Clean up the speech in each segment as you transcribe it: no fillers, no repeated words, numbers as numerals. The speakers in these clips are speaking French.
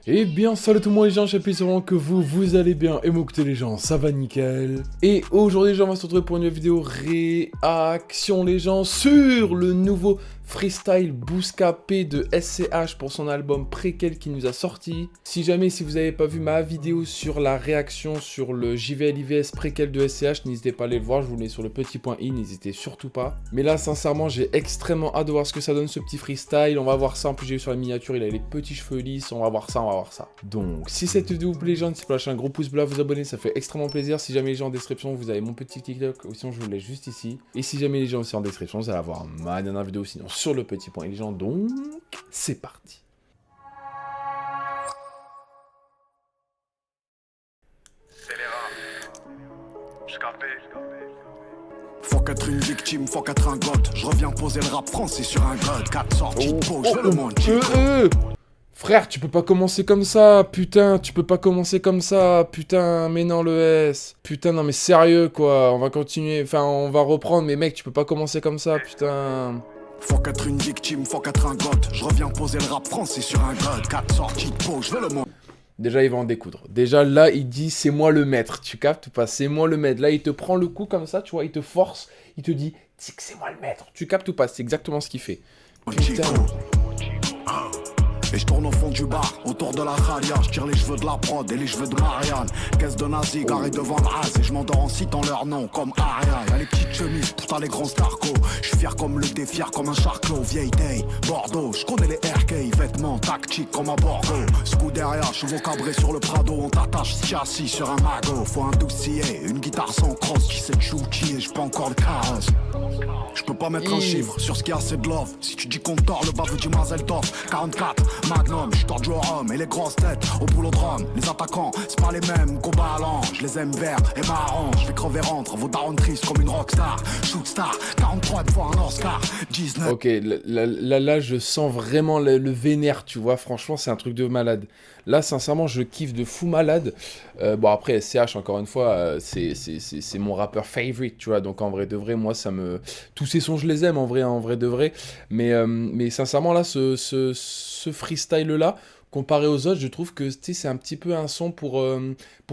Eh bien salut tout le monde les gens, j'espère vraiment que vous allez bien et moi écoutez les gens, ça va nickel. Et aujourd'hui les gens on va se retrouver pour une nouvelle vidéo réaction les gens sur le nouveau freestyle Bouscapé de SCH pour son album Préquel qui nous a sorti. Si vous n'avez pas vu ma vidéo sur la réaction sur le JVL IVS Préquel de SCH, n'hésitez pas à aller le voir, je vous le mets sur le petit point i, n'hésitez surtout pas. Mais là sincèrement j'ai extrêmement hâte de voir ce que ça donne ce petit freestyle, on va voir ça, en plus j'ai vu sur la miniature il a les petits cheveux lisses, on va voir ça. Donc, si cette vidéo vous plaît les gens, n'hésitez pas à lâcher un gros pouce bleu, à vous abonner, ça fait extrêmement plaisir. Si jamais les gens en description, vous avez mon petit TikTok, ou sinon je vous le laisse juste ici. Et si jamais les gens aussi en description, vous allez avoir ma dernière vidéo, sinon sur le petit point. Et les gens, donc, c'est parti. Faut qu'être une victime, faut qu'être un god. Je reviens poser le rap français sur un god. 4 sorties de peau, je vais le monde. Frère, tu peux pas commencer comme ça, putain, tu peux pas commencer comme ça, putain, mais non, le S. Putain, non, mais sérieux, quoi, on va continuer, enfin, on va reprendre, mais mec, tu peux pas commencer comme ça, putain. Faut qu'être une victime, faut qu'être un god. Je reviens poser le rap français sur un god. 4 sorties de peau, je vais le monde. Déjà, il va en découdre. Déjà, là, il dit, c'est moi le maître, tu captes ou pas, c'est moi le maître. Là, il te prend le coup comme ça, tu vois, il te force, il te dit, c'est que c'est moi le maître. Tu captes ou pas, c'est exactement ce qu'il fait. Putain. Et je tourne au fond du bar, autour de la Khalia. Je tire les cheveux de la prod et les cheveux de Marianne. Caisse de nazi garée devant le Raz. Et je m'endors en citant leur nom comme Aria. Y'a les petites chemises, putain les grands starcos. Je suis fier comme le thé, fier comme un charclos. Vieille taille, Bordeaux, je connais les RK. Vêtements tactiques comme à Bordeaux. Scuderia, chevaux cabrés sur le Prado. On t'attache châssis sur un magot. Faut un dossier, une guitare sans crosse. Qui sait chouti et je peux encore le carrosse. Je peux pas mettre un chiffre sur ce qui a assez de love. Si tu dis qu'on tord, le baveux du Mazel Tov. 44, Magnum, je tordu au rhum. Et les grosses têtes au boulodrome. Les attaquants, c'est pas les mêmes qu'au ballon. Je les aime verts et marrons. Je vais crever rentre, vos darons tristes comme une rockstar. Shootstar, 43 fois un Oscar. 19. Ok, là, je sens vraiment le vénère, tu vois. Franchement, c'est un truc de malade. Là, sincèrement, je kiffe de fou malade. Bon, après, SCH, encore une fois, c'est mon rappeur favorite, tu vois. Donc, en vrai de vrai, moi, ça me... Tous ces sons, je les aime, en vrai de vrai. Mais sincèrement, là, ce freestyle-là, comparé aux autres, je trouve que c'est un petit peu un son pour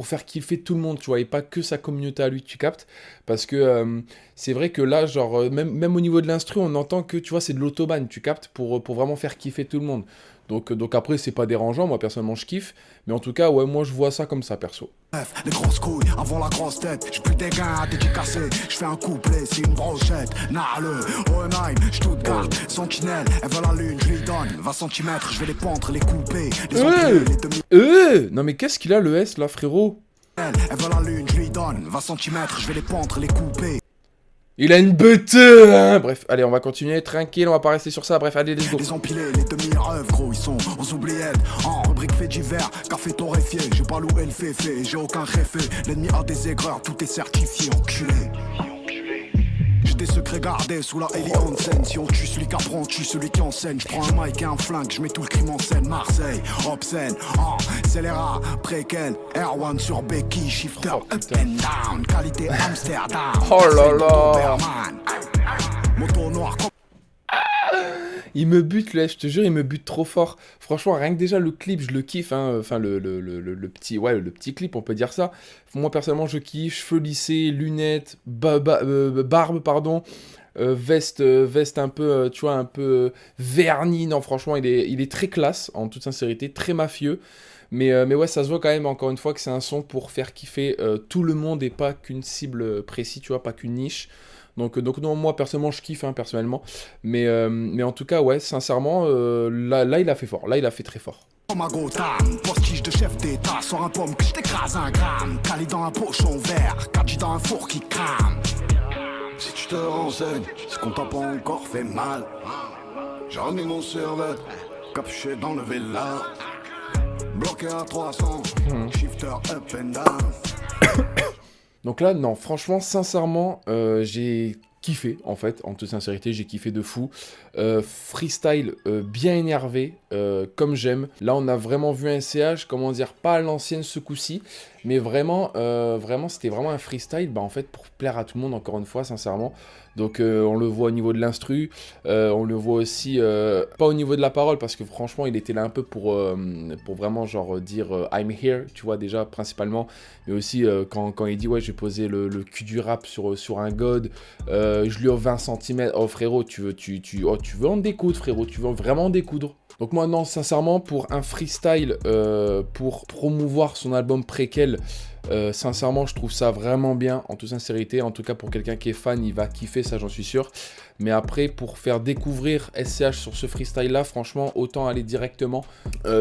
faire kiffer tout le monde, tu vois, et pas que sa communauté à lui, tu captes. Parce que c'est vrai que là, genre, même au niveau de l'instru, on entend que, tu vois, c'est de l'autobahn, tu captes, pour vraiment faire kiffer tout le monde. Donc après, c'est pas dérangeant, moi personnellement je kiffe, mais en tout cas, ouais, moi je vois ça comme ça, perso. Les grosses couilles avant la grosse tête. J'ai plus des gains à dédicacer. Je fais un couplet, c'est une brochette. Narle, Hohenheim, Stuttgart, Sentinelle. Elle veut la lune, je lui donne 20 cm. Je vais les pendre, les couper. Les empiler, les demi. Non mais qu'est-ce qu'il a le S là, frérot? Elle veut la lune, je lui donne 20 cm. Je vais les pendre, les couper. Il a une beuteuse, hein. Bref, allez, on va continuer, tranquille, on va pas rester sur ça. Bref, allez, let's go. Les empilés, les demi-œuvres, gros, ils sont aux oubliettes. En rubrique fait divers, café torréfié. J'ai pas loué le fait, j'ai aucun réfé. L'ennemi a des aigreurs, tout est certifié, enculé. J'ai des secrets gardés sous la Eli Hansen. Si on tue celui qui apprend, on tue celui qui enseigne. Je prends un mic et un flingue, je mets tout le crime en scène. Marseille, obscène, scélérat, préquel, Erwan sur Becky, shifter, up and down, qualité Amsterdam. Oh là là. Moto noir comme... Il me bute, là, je te jure, il me bute trop fort. Franchement, rien que déjà le clip, je le kiffe, hein. Enfin, le petit clip, on peut dire ça. Moi, personnellement, je kiffe. Cheveux lissés, lunettes, barbe, pardon. Veste un peu, tu vois, un peu vernie. Non, franchement, il est très classe, en toute sincérité, très mafieux. Mais ouais, ça se voit quand même, encore une fois, que c'est un son pour faire kiffer tout le monde et pas qu'une cible précise, tu vois, pas qu'une niche. Donc non, moi, personnellement, je kiffe, hein, personnellement. Mais en tout cas, ouais, sincèrement, là, il a fait fort. Là, il a fait très fort. Comme à Gotham, postiche de chef d'état. Sors un pomme que je t'écrase un gramme. Cali dans un pochon vert, Kadji dans un four qui crame. Si tu te renseignes, c'est qu'on t'a pas encore fait mal. J'ai remis mon survêt, capuché dans le villa. Bloqué à 300, shifter up and down. Donc là, non, franchement, sincèrement, j'ai kiffé, en fait, en toute sincérité, j'ai kiffé de fou. Freestyle bien énervé, comme j'aime. Là, on a vraiment vu un CH, comment dire, pas à l'ancienne ce coup-ci, Mais vraiment, c'était vraiment un freestyle, bah, en fait, pour plaire à tout le monde, encore une fois, sincèrement. Donc on le voit au niveau de l'instru, on le voit aussi, pas au niveau de la parole, parce que franchement, il était là un peu pour vraiment, genre, dire I'm here, tu vois, déjà, principalement. Mais aussi, quand il dit, ouais, j'ai posé le cul du rap sur un god, je lui offre 20 cm. Oh, frérot, tu veux en découdre, frérot, tu veux vraiment en découdre. Donc moi, non, sincèrement, pour un freestyle, pour promouvoir son album Préquel, sincèrement, je trouve ça vraiment bien, en toute sincérité. En tout cas, pour quelqu'un qui est fan, il va kiffer, ça, j'en suis sûr. Mais après, pour faire découvrir SCH sur ce freestyle-là, franchement, autant aller directement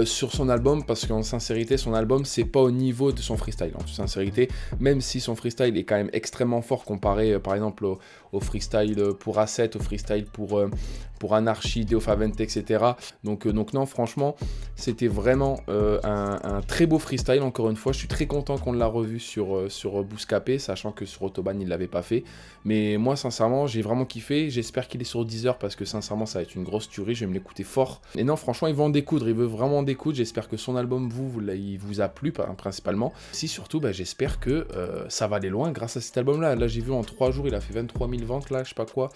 sur son album, parce qu'en sincérité, son album, c'est pas au niveau de son freestyle. En toute sincérité, même si son freestyle est quand même extrêmement fort comparé, par exemple, au freestyle pour A7, au freestyle pour Anarchy, Deo Favente, etc. Donc non, franchement, c'était vraiment un très beau freestyle, encore une fois. Je suis très content qu'on l'a revu sur Bouscapé, sachant que sur Autobahn, il ne l'avait pas fait. Mais moi, sincèrement, j'ai vraiment kiffé. J'espère qu'il est sur Deezer, parce que sincèrement, ça va être une grosse tuerie. Je vais me l'écouter fort. Et non, franchement, il veut en découdre. Il veut vraiment en découdre. J'espère que son album, il vous a plu, principalement. Si, surtout, bah, j'espère que ça va aller loin grâce à cet album-là. Là, j'ai vu en 3 jours, il a fait 23 000 ventes, là, je sais pas quoi.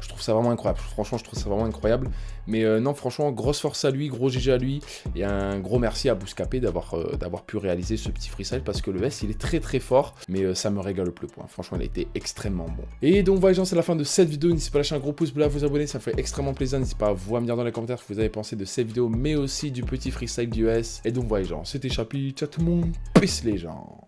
Je trouve ça vraiment incroyable. Franchement, je trouve ça vraiment incroyable. Mais non, franchement, grosse force à lui, gros GG à lui. Et un gros merci à Bouscapé d'avoir pu réaliser ce petit freestyle, parce que le S, il est très très fort. Mais ça me régale le plus, point. Franchement, il a été extrêmement bon. Et donc voilà, les gens, c'est la fin de cette vidéo. N'hésitez pas à lâcher un gros pouce bleu, à vous abonner, ça fait extrêmement plaisir. N'hésitez pas à vous me dire dans les commentaires ce que vous avez pensé de cette vidéo, mais aussi du petit freestyle du S. Et donc voilà, les gens, c'était Chapi. Ciao tout le monde. Peace les gens.